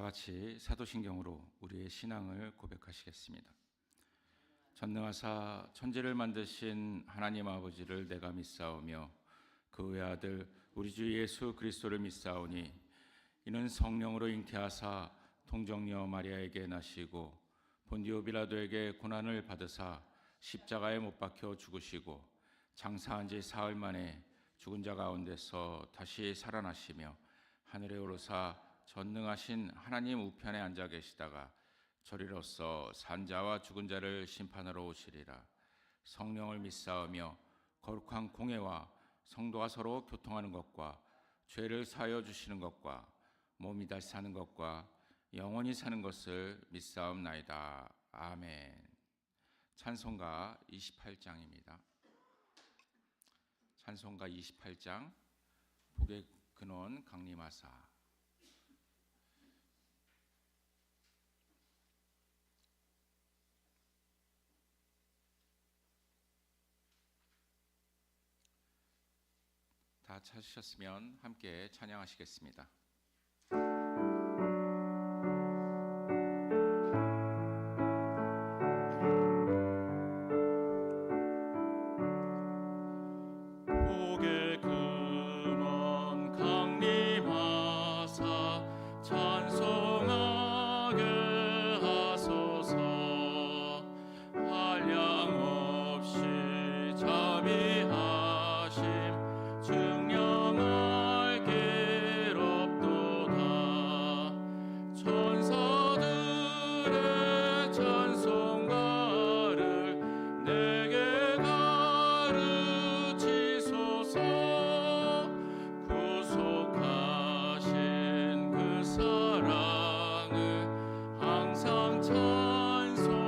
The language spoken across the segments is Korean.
같이 사도신경으로 우리의 신앙을 고백하시겠습니다. 전능하사 천지를 만드신 하나님 아버지를 내가 믿사오며 그 외아들 우리 주 예수 그리스도를 믿사오니 이는 성령으로 잉태하사 동정녀 마리아에게 나시고 본디오 빌라도에게 고난을 받으사 십자가에 못 박혀 죽으시고 장사한 지 사흘 만에 죽은 자 가운데서 다시 살아나시며 하늘에 오르사 전능하신 하나님 우편에 앉아 계시다가 저리로서 산자와 죽은 자를 심판하러 오시리라. 성령을 믿사오며 거룩한 공회와 성도가 서로 교통하는 것과 죄를 사하여 주시는 것과 몸이 다시 사는 것과 영원히 사는 것을 믿사옵나이다. 아멘. 찬송가 28장입니다. 찬송가 28장 복의 근원 강림하사. 다 찾으셨으면 함께 찬양하시겠습니다. 복의 근원 강림하사 찬송하게 하소서. 한량 없이 자비하심 증량할 길 없도다. 천사들의 찬송가를 내게 가르치소서. 구속하신 그 사랑을 항상 찬송합니다.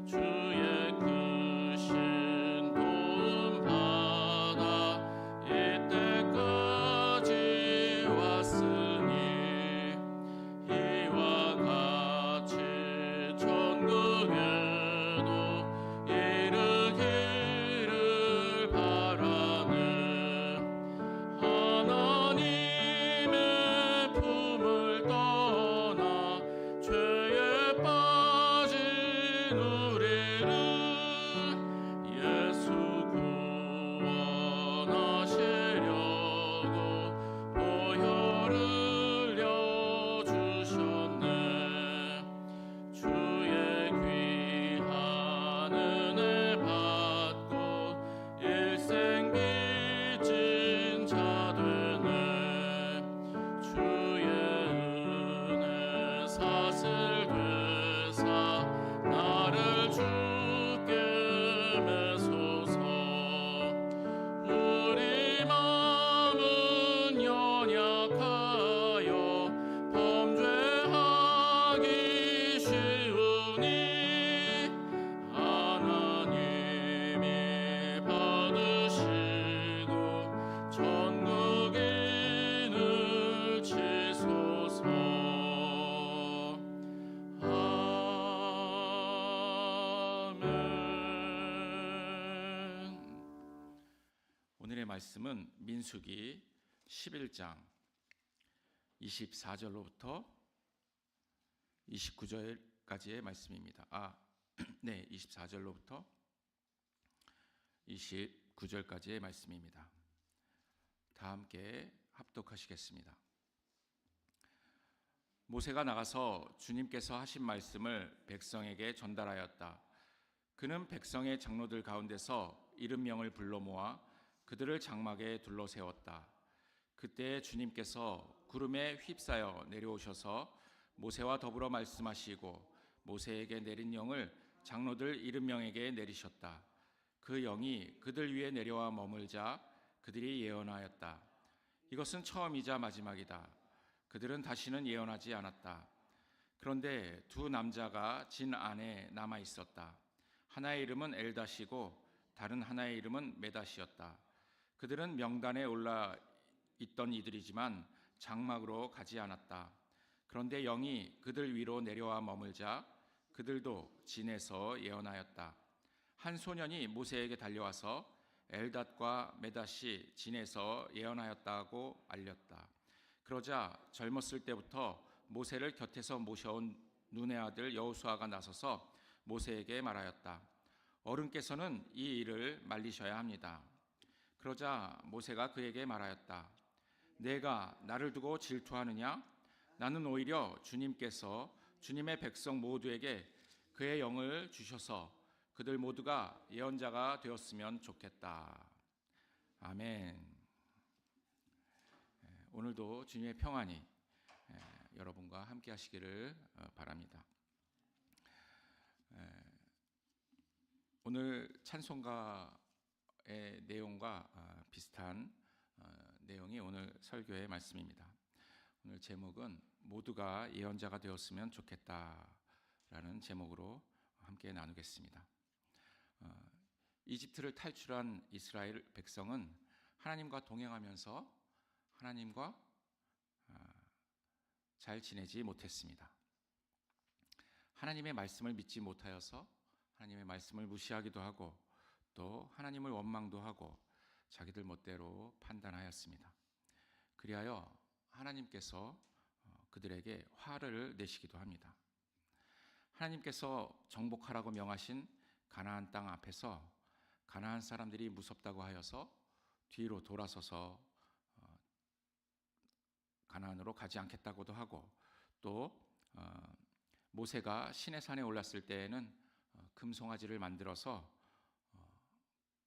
주의 크신 도움 받아 이때까지 왔으니 이와 같이 천국에도 이르기를 바라네. 하나님의 품을 떠나 죄에 빠진 우리를 예수 구원하시려고 보혈을 내어주셨네. 주의 귀한 은혜 받고 일생 빚진 자 되네. 주의 은혜 사슬 되사 나를 주께 매소서. 우리 마음은 연약하여 범죄하기 쉬우니 하나님이 받으시고 천국인을 치소서. 아멘. 오늘의 말씀은 민수기 11장 24절로부터 29절까지의 말씀입니다. 네, 24절로부터 29절까지의 말씀입니다. 다 함께 합독하시겠습니다. 모세가 나가서 주님께서 하신 말씀을 백성에게 전달하였다. 그는 백성의 장로들 가운데서 70명을 불러 모아 그들을 장막에 둘러 세웠다. 그때 주님께서 구름에 휩싸여 내려오셔서 모세와 더불어 말씀하시고 모세에게 내린 영을 장로들 70명에게 내리셨다. 그 영이 그들 위에 내려와 머물자 그들이 예언하였다. 이것은 처음이자 마지막이다. 그들은 다시는 예언하지 않았다. 그런데 두 남자가 진 안에 남아 있었다. 하나의 이름은 엘닷이고 다른 하나의 이름은 메닷이었다. 그들은 명단에 올라 있던 이들이지만 장막으로 가지 않았다. 그런데 영이 그들 위로 내려와 머물자 그들도 진에서 예언하였다. 한 소년이 모세에게 달려와서 엘닷과 메닷이 진에서 예언하였다고 알렸다. 그러자 젊었을 때부터 모세를 곁에서 모셔온 눈의 아들 여호수아가 나서서 모세에게 말하였다. 어른께서는 이 일을 말리셔야 합니다. 그러자 모세가 그에게 말하였다. 내가 나를 두고 질투하느냐? 나는 오히려 주님께서 주님의 백성 모두에게 그의 영을 주셔서 그들 모두가 예언자가 되었으면 좋겠다. 아멘. 오늘도 주님의 평안이 여러분과 함께 하시기를 바랍니다. 오늘 찬송가의 내용과 비슷한 내용이 오늘 설교의 말씀입니다. 오늘 제목은 모두가 예언자가 되었으면 좋겠다라는 제목으로 함께 나누겠습니다. 이집트를 탈출한 이스라엘 백성은 하나님과 동행하면서 하나님과 잘 지내지 못했습니다. 하나님의 말씀을 믿지 못하여서 하나님의 말씀을 무시하기도 하고 또 하나님을 원망도 하고 자기들 멋대로 판단하였습니다. 그리하여 하나님께서 그들에게 화를 내시기도 합니다. 하나님께서 정복하라고 명하신 가나안 땅 앞에서 가나안 사람들이 무섭다고 하여서 뒤로 돌아서서 가나안으로 가지 않겠다고도 하고 또 모세가 시내산에 올랐을 때에는 금송아지를 만들어서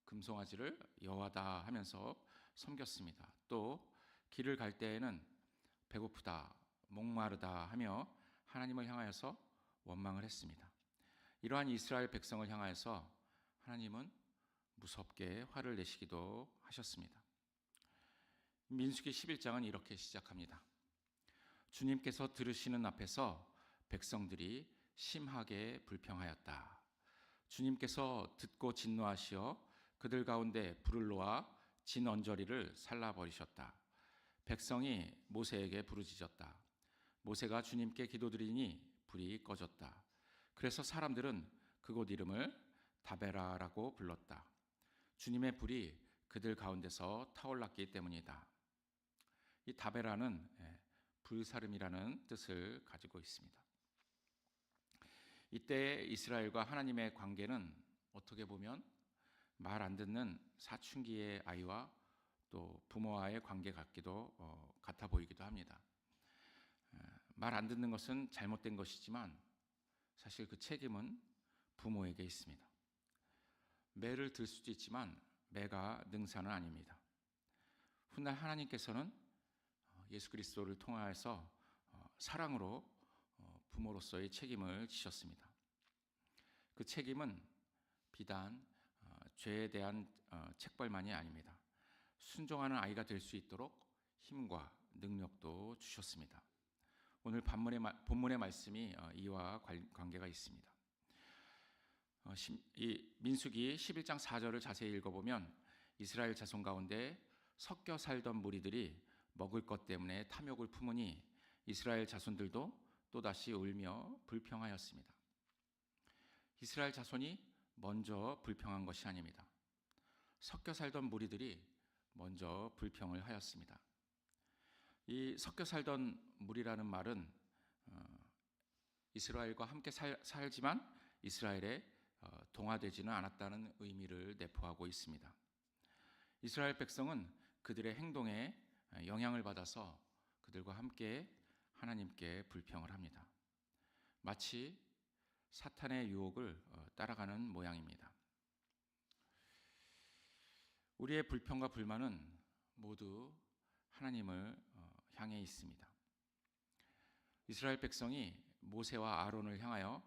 금송아지를 여호와다 하면서 섬겼습니다. 또 길을 갈 때에는 배고프다, 목마르다 하며 하나님을 향하여서 원망을 했습니다. 이러한 이스라엘 백성을 향하여서 하나님은 무섭게 화를 내시기도 하셨습니다. 민수기 11장은 이렇게 시작합니다. 주님께서 들으시는 앞에서 백성들이 심하게 불평하였다. 주님께서 듣고 진노하시어 그들 가운데 불을 놓아 진 언저리를 살라버리셨다. 백성이 모세에게 부르짖었다. 모세가 주님께 기도드리니 불이 꺼졌다. 그래서 사람들은 그곳 이름을 다베라라고 불렀다. 주님의 불이 그들 가운데서 타올랐기 때문이다. 이 다베라는 불사름이라는 뜻을 가지고 있습니다. 이때 이스라엘과 하나님의 관계는 어떻게 보면 말 안 듣는 사춘기의 아이와 또 부모와의 관계 같아 보이기도 합니다. 말 안 듣는 것은 잘못된 것이지만 사실 그 책임은 부모에게 있습니다. 매를 들 수도 있지만 매가 능사는 아닙니다. 훗날 하나님께서는 예수 그리스도를 통하여서 사랑으로 부모로서의 책임을 지셨습니다. 그 책임은 비단 죄에 대한 책벌만이 아닙니다. 순종하는 아이가 될 수 있도록 힘과 능력도 주셨습니다. 오늘 본문의 말씀이 이와 관계가 있습니다. 이 민수기 11장 4절을 자세히 읽어보면 이스라엘 자손 가운데 섞여 살던 무리들이 먹을 것 때문에 탐욕을 품으니 이스라엘 자손들도 또다시 울며 불평하였습니다. 이스라엘 자손이 먼저 불평한 것이 아닙니다. 섞여 살던 무리들이 먼저 불평을 하였습니다. 이 섞여 살던 무리라는 말은 이스라엘과 함께 살지만 이스라엘에 동화되지는 않았다는 의미를 내포하고 있습니다. 이스라엘 백성은 그들의 행동에 영향을 받아서 그들과 함께 하나님께 불평을 합니다. 마치 사탄의 유혹을 따라가는 모양입니다. 우리의 불평과 불만은 모두 하나님을 향해 있습니다. 이스라엘 백성이 모세와 아론을 향하여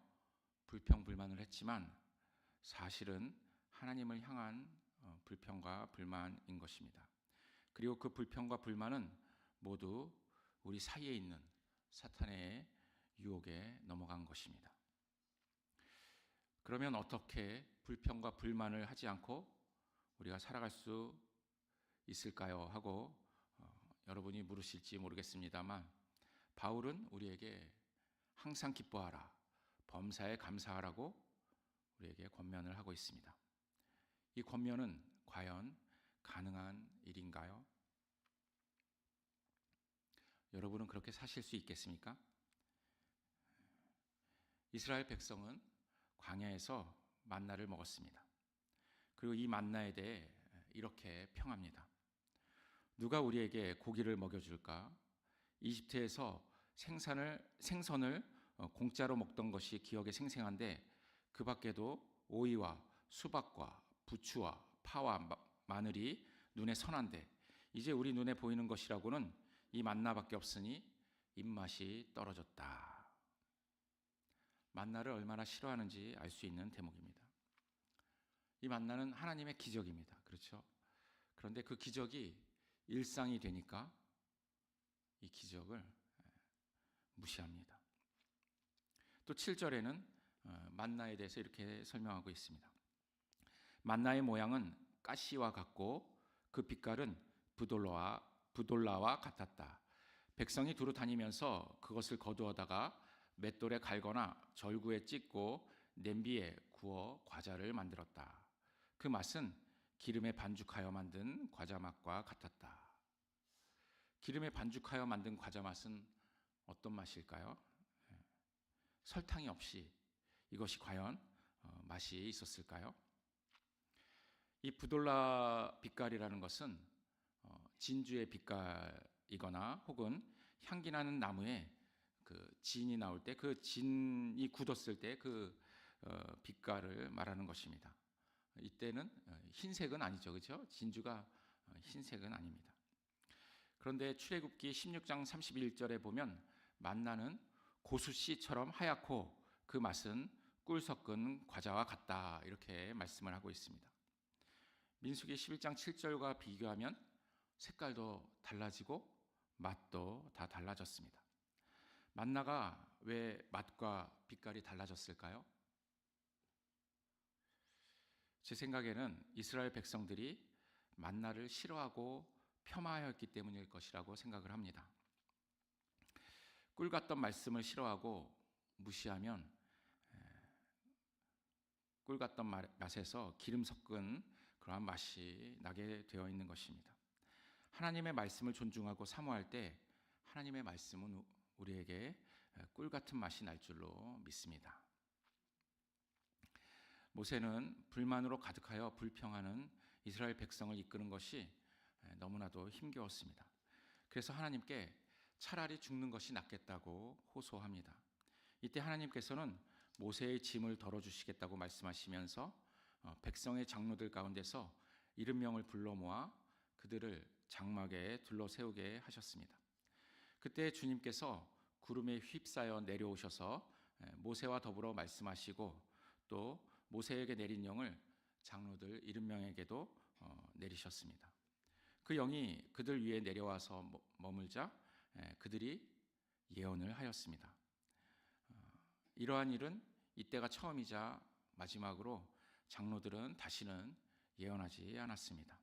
불평불만을 했지만 사실은 하나님을 향한 불평과 불만인 것입니다. 그리고 그 불평과 불만은 모두 우리 사이에 있는 사탄의 유혹에 넘어간 것입니다. 그러면 어떻게 불평과 불만을 하지 않고 우리가 살아갈 수 있을까요? 하고 여러분이 물으실지 모르겠습니다만 바울은 우리에게 항상 기뻐하라, 범사에 감사하라고 우리에게 권면을 하고 있습니다. 이 권면은 과연 가능한 일인가요? 여러분은 그렇게 사실 수 있겠습니까? 이스라엘 백성은 광야에서 만나를 먹었습니다. 그리고 이 만나에 대해 이렇게 평합니다. 누가 우리에게 고기를 먹여줄까? 이집트에서 생선을 공짜로 먹던 것이 기억에 생생한데 그 밖에도 오이와 수박과 부추와 파와 마늘이 눈에 선한데 이제 우리 눈에 보이는 것이라고는 이 만나밖에 없으니 입맛이 떨어졌다. 만나를 얼마나 싫어하는지 알 수 있는 대목입니다. 이 만나는 하나님의 기적입니다. 그렇죠? 그런데 그 기적이 일상이 되니까 이 기적을 무시합니다. 또 7절에는 만나에 대해서 이렇게 설명하고 있습니다. 만나의 모양은 가시와 같고 그 빛깔은 부돌라와 같았다. 백성이 두루 다니면서 그것을 거두어다가 맷돌에 갈거나 절구에 찢고 냄비에 구워 과자를 만들었다. 그 맛은 기름에 반죽하여 만든 과자 맛과 같았다. 기름에 반죽하여 만든 과자 맛은 어떤 맛일까요? 설탕이 없이 이것이 과연 맛이 있었을까요? 이 부돌라 빛깔이라는 것은 진주의 빛깔이거나 혹은 향기나는 나무에 그 진이 나올 때 그 진이 굳었을 때 그 빛깔을 말하는 것입니다. 이때는 흰색은 아니죠, 그렇죠? 진주가 흰색은 아닙니다. 그런데 출애굽기 16장 31절에 보면 만나는 고수씨처럼 하얗고 그 맛은 꿀 섞은 과자와 같다 이렇게 말씀을 하고 있습니다. 민수기 11장 7절과 비교하면 색깔도 달라지고 맛도 다 달라졌습니다. 만나가 왜 맛과 빛깔이 달라졌을까요? 제 생각에는 이스라엘 백성들이 만나를 싫어하고 폄하하였기 때문일 것이라고 생각을 합니다. 꿀 같던 말씀을 싫어하고 무시하면 꿀 같던 맛에서 기름 섞은 그러한 맛이 나게 되어 있는 것입니다. 하나님의 말씀을 존중하고 사모할 때 하나님의 말씀은 우리에게 꿀 같은 맛이 날 줄로 믿습니다. 모세는 불만으로 가득하여 불평하는 이스라엘 백성을 이끄는 것이 너무나도 힘겨웠습니다. 그래서 하나님께 차라리 죽는 것이 낫겠다고 호소합니다. 이때 하나님께서는 모세의 짐을 덜어주시겠다고 말씀하시면서 백성의 장로들 가운데서 70명을 불러 모아 그들을 장막에 둘러세우게 하셨습니다. 그때 주님께서 구름에 휩싸여 내려오셔서 모세와 더불어 말씀하시고 또 모세에게 내린 영을 장로들 70명에게도 내리셨습니다. 그 영이 그들 위에 내려와서 머물자 그들이 예언을 하였습니다. 이러한 일은 이때가 처음이자 마지막으로 장로들은 다시는 예언하지 않았습니다.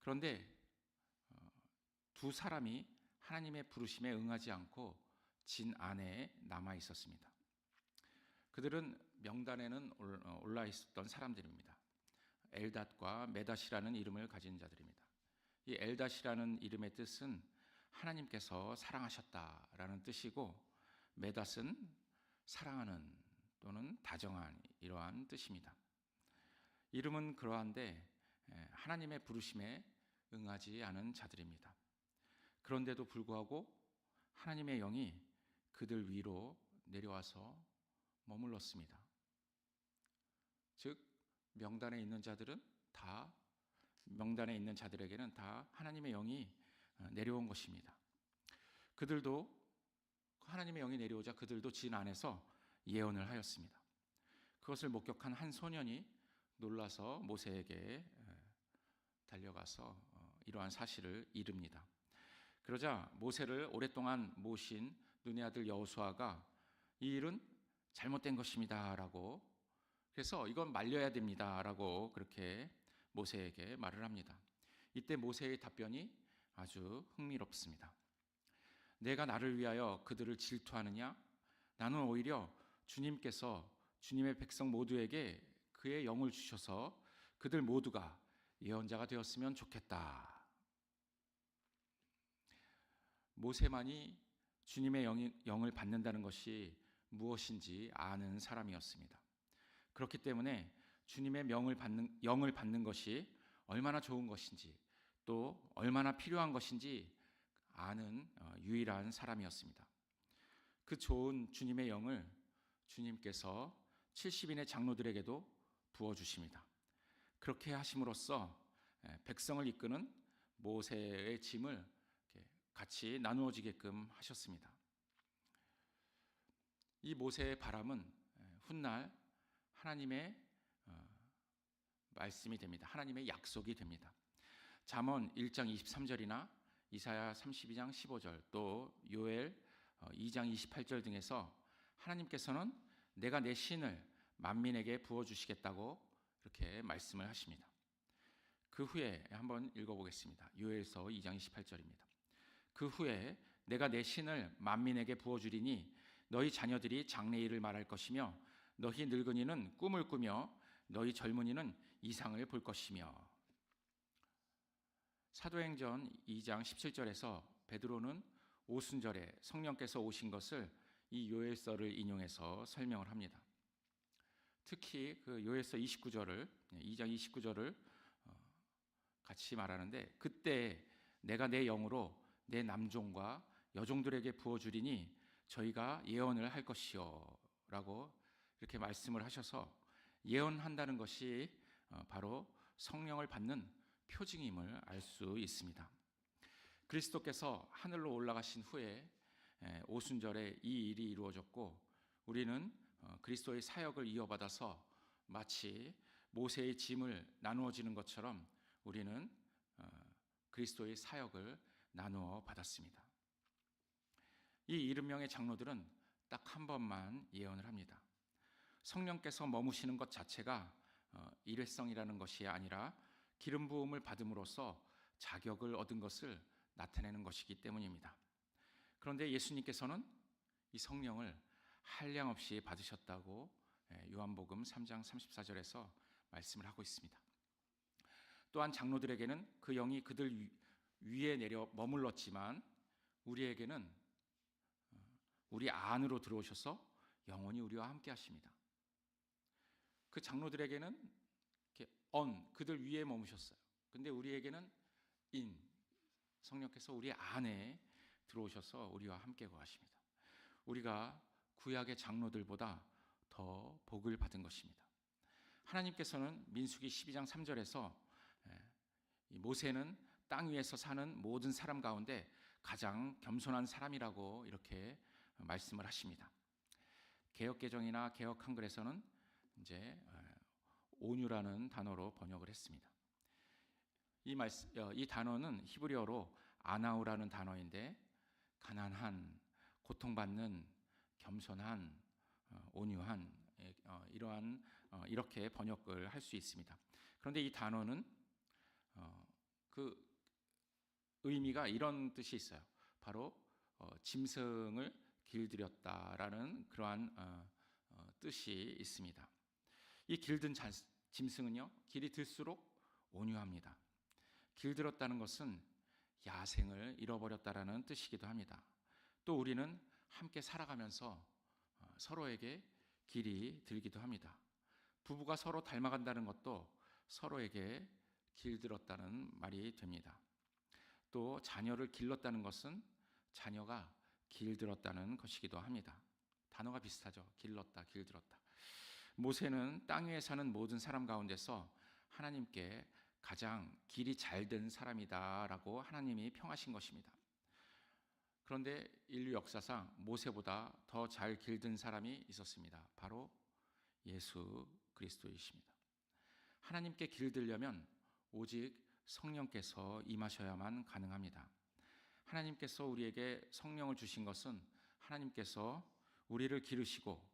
그런데 두 사람이 하나님의 부르심에 응하지 않고 진 안에 남아 있었습니다. 그들은 명단에는 올라 있었던 사람들입니다. 엘닷과 메닷이라는 이름을 가진 자들입니다. 이 엘닷이라는 이름의 뜻은 하나님께서 사랑하셨다라는 뜻이고 메닷은 사랑하는 또는 다정한 이러한 뜻입니다. 이름은 그러한데 하나님의 부르심에 응하지 않은 자들입니다. 그런데도 불구하고 하나님의 영이 그들 위로 내려와서 머물렀습니다. 즉 명단에 있는 자들에게는 다 하나님의 영이 내려온 것입니다. 그들도 하나님의 영이 내려오자 그들도 진 안에서 예언을 하였습니다. 그것을 목격한 한 소년이 놀라서 모세에게 달려가서 이러한 사실을 이릅니다. 그러자 모세를 오랫동안 모신 눈의 아들 여호수아가 이 일은 잘못된 것입니다 라고, 그래서 이건 말려야 됩니다 라고 그렇게 모세에게 말을 합니다. 이때 모세의 답변이 아주 흥미롭습니다. 내가 나를 위하여 그들을 질투하느냐? 나는 오히려 주님께서 주님의 백성 모두에게 그의 영을 주셔서 그들 모두가 예언자가 되었으면 좋겠다. 모세만이 주님의 영을 받는다는 것이 무엇인지 아는 사람이었습니다. 그렇기 때문에 주님의 영을 받는 것이 얼마나 좋은 것인지 또 얼마나 필요한 것인지 아는 유일한 사람이었습니다. 그 좋은 주님의 영을 주님께서 70인의 장로들에게도 부어주십니다. 그렇게 하심으로써 백성을 이끄는 모세의 짐을 같이 나누어지게끔 하셨습니다. 이 모세의 바람은 훗날 하나님의 말씀이 됩니다. 하나님의 약속이 됩니다. 잠언 1장 23절이나 이사야 32장 15절 또 요엘 2장 28절 등에서 하나님께서는 내가 내 신을 만민에게 부어주시겠다고 이렇게 말씀을 하십니다. 그 후에 한번 읽어보겠습니다. 요엘서 2장 28절입니다. 그 후에 내가 내 신을 만민에게 부어주리니 너희 자녀들이 장래일을 말할 것이며 너희 늙은이는 꿈을 꾸며 너희 젊은이는 이상을 볼 것이며. 사도행전 2장 17절에서 베드로는 오순절에 성령께서 오신 것을 이 요엘서를 인용해서 설명을 합니다. 특히 그 요엘서 2장 29절을 같이 말하는데 그때 내가 내 영으로 내 남종과 여종들에게 부어주리니 저희가 예언을 할 것이요 라고 이렇게 말씀을 하셔서 예언한다는 것이 바로 성령을 받는 표징임을 알 수 있습니다. 그리스도께서 하늘로 올라가신 후에 오순절에 이 일이 이루어졌고 우리는 그리스도의 사역을 이어받아서 마치 모세의 짐을 나누어지는 것처럼 우리는 그리스도의 사역을 나누어 받았습니다. 이 70명의 장로들은 딱 한 번만 예언을 합니다. 성령께서 머무시는 것 자체가 일회성이라는 것이 아니라 기름 부음을 받음으로써 자격을 얻은 것을 나타내는 것이기 때문입니다. 그런데 예수님께서는 이 성령을 한량없이 받으셨다고 요한복음 3장 34절에서 말씀을 하고 있습니다. 또한 장로들에게는 그 영이 그들 위에 내려 머물렀지만 우리에게는 우리 안으로 들어오셔서 영원히 우리와 함께 하십니다. 그 장로들에게는 이렇게 그들 위에 머무셨어요. 근데 우리에게는 성령께서 우리 안에 들어오셔서 우리와 함께 거하십니다. 우리가 구약의 장로들보다 더 복을 받은 것입니다. 하나님께서는 민수기 12장 3절에서 모세는 땅 위에서 사는 모든 사람 가운데 가장 겸손한 사람이라고 이렇게 말씀을 하십니다. 개역개정이나 개역 한글에서는 이제 온유라는 단어로 번역을 했습니다. 이 단어는 히브리어로 아나우라는 단어인데 가난한, 고통받는, 겸손한, 온유한 이렇게 번역을 할 수 있습니다. 그런데 이 단어는 그 의미가 이런 뜻이 있어요. 바로 짐승을 길들였다라는 그러한 뜻이 있습니다. 이 길든 짐승은요, 길이 들수록 온유합니다. 길들었다는 것은 야생을 잃어버렸다라는 뜻이기도 합니다. 또 우리는 함께 살아가면서 서로에게 길이 들기도 합니다. 부부가 서로 닮아간다는 것도 서로에게 길들었다는 말이 됩니다. 또 자녀를 길렀다는 것은 자녀가 길들었다는 것이기도 합니다. 단어가 비슷하죠. 길렀다, 길들었다. 모세는 땅 위에 사는 모든 사람 가운데서 하나님께 가장 길이 잘 된 사람이다라고 하나님이 평하신 것입니다. 그런데 인류 역사상 모세보다 더 잘 길든 사람이 있었습니다. 바로 예수 그리스도이십니다. 하나님께 길들려면 오직 성령께서 임하셔야만 가능합니다. 하나님께서 우리에게 성령을 주신 것은 하나님께서 우리를 기르시고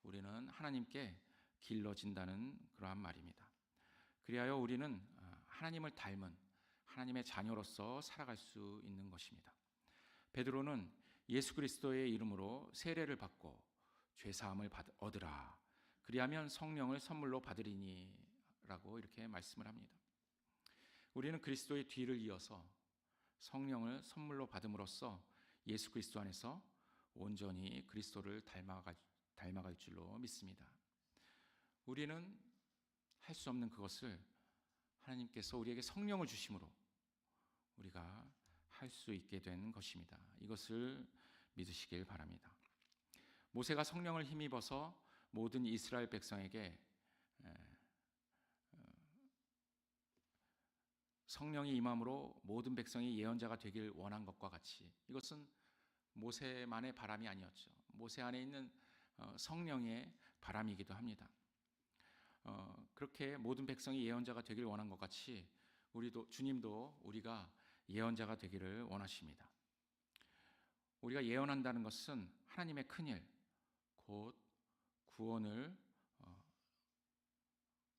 우리는 하나님께 길러진다는 그러한 말입니다. 그리하여 우리는 하나님을 닮은 하나님의 자녀로서 살아갈 수 있는 것입니다. 베드로는 예수 그리스도의 이름으로 세례를 받고 죄 사함을 얻으라. 그리하면 성령을 선물로 받으리니 라고 이렇게 말씀을 합니다. 우리는 그리스도의 뒤를 이어서 성령을 선물로 받음으로써 예수 그리스도 안에서 온전히 그리스도를 닮아갈 줄로 믿습니다. 우리는 할 수 없는 그것을 하나님께서 우리에게 성령을 주심으로 우리가 할 수 있게 된 것입니다. 이것을 믿으시길 바랍니다. 모세가 성령을 힘입어서 모든 이스라엘 백성에게 성령이 임함으로 모든 백성이 예언자가 되길 원한 것과 같이 이것은 모세만의 바람이 아니었죠. 모세 안에 있는 성령의 바람이기도 합니다. 그렇게 모든 백성이 예언자가 되길 원한 것 같이 주님도 우리가 예언자가 되기를 원하십니다. 우리가 예언한다는 것은 하나님의 큰일, 곧 구원을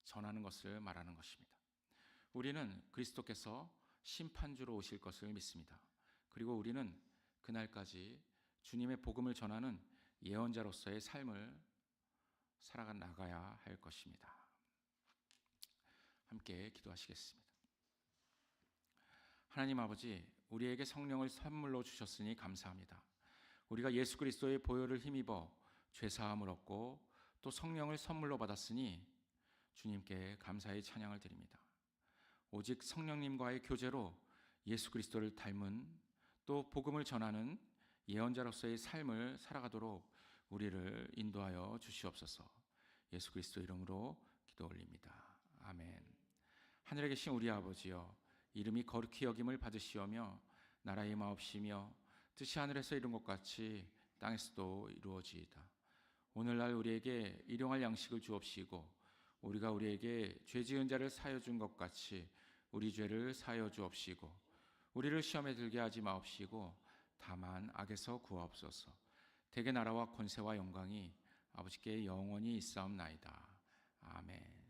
전하는 것을 말하는 것입니다. 우리는 그리스도께서 심판주로 오실 것을 믿습니다. 그리고 우리는 그날까지 주님의 복음을 전하는 예언자로서의 삶을 살아가 나가야 할 것입니다. 함께 기도하시겠습니다. 하나님 아버지, 우리에게 성령을 선물로 주셨으니 감사합니다. 우리가 예수 그리스도의 보혈을 힘입어 죄사함을 얻고 또 성령을 선물로 받았으니 주님께 감사의 찬양을 드립니다. 오직 성령님과의 교제로 예수 그리스도를 닮은 또 복음을 전하는 예언자로서의 삶을 살아가도록 우리를 인도하여 주시옵소서. 예수 그리스도 이름으로 기도 올립니다. 아멘. 하늘에 계신 우리 아버지여, 이름이 거룩히 여김을 받으시오며 나라의 마옵시며 뜻이 하늘에서 이룬 것 같이 땅에서도 이루어지이다. 오늘날 우리에게 일용할 양식을 주옵시고 우리가 우리에게 죄 지은 자를 사하여 준 것 같이 우리 죄를 사하여 주옵시고 우리를 시험에 들게 하지 마옵시고 다만 악에서 구하옵소서. 대개 나라와 권세와 영광이 아버지께 영원히 있사옵나이다. 아멘.